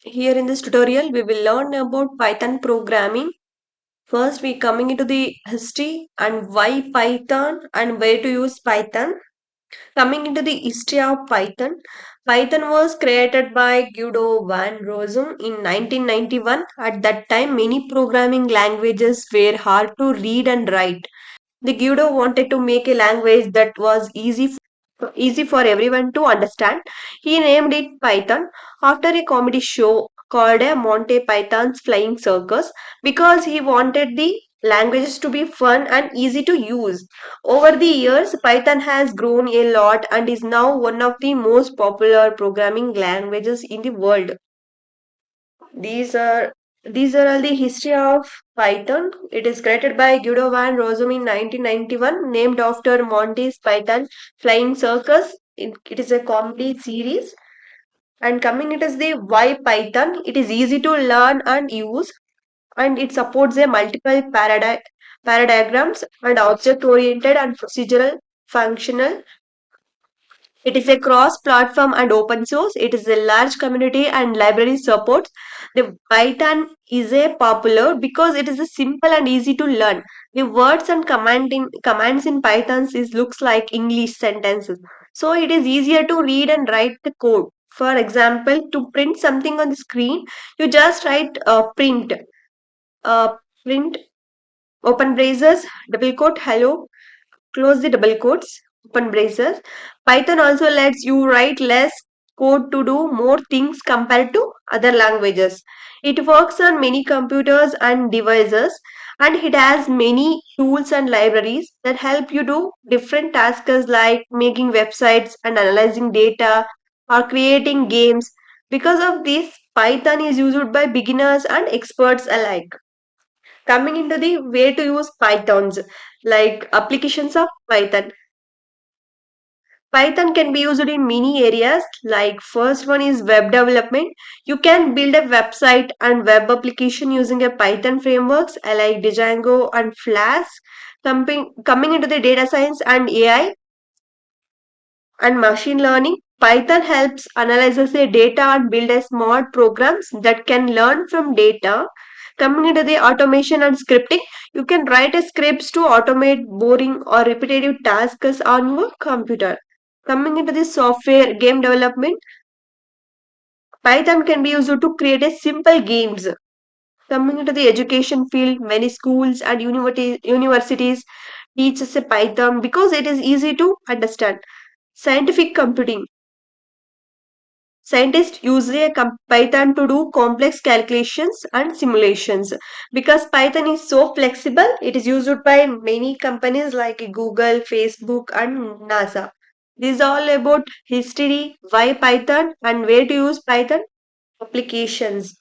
Here in this tutorial, we will learn about Python programming. First, we coming into the history and why Python and where to use Python. Coming into the history of Python, Python was created by Guido van Rossum in 1991. At that time, many programming languages were hard to read and write. The Guido wanted to make a language that was easy for everyone to understand. He named it Python after a comedy show called a Monty Python's Flying Circus because he wanted the languages to be fun and easy to use. Over the years, Python has grown a lot and is now one of the most popular programming languages in the world. These are these are all the history of Python. It is created by Guido van Rossum in 1991, named after Monty's Python Flying Circus. It is a comedy series. And coming it is the why Python. It is easy to learn and use, and it supports a multiple paradigms and object-oriented and procedural functional. It is a cross-platform and open source. It is a large community and library support. The Python is a popular because it is a simple and easy to learn. The words and commands in Python is looks like English sentences. So it is easier to read and write the code. For example, to print something on the screen, you just write uh, print open braces, double quote, hello, close the double quotes, open braces. Python also lets you write less code to do more things compared to other languages. It works on many computers and devices, and it has many tools and libraries that help you do different tasks like making websites and analyzing data or creating games. Because of this, Python is used by beginners and experts alike. Coming into the way to use Pythons, like applications of Python. Python can be used in many areas. Like first one is web development. You can build a website and web application using a Python frameworks like Django and Flask. Coming into the data science and AI and machine learning, Python helps analyzes the data and build a smart programs that can learn from data. Coming into the automation and scripting, you can write a scripts to automate boring or repetitive tasks on your computer. Coming into the software game development, Python can be used to create a simple games. Coming into the education field, many schools and universities teach us a Python because it is easy to understand. Scientific computing. Scientists use Python to do complex calculations and simulations. Because Python is so flexible, it is used by many companies like Google, Facebook, and NASA. This is all about history, why Python, and where to use Python applications.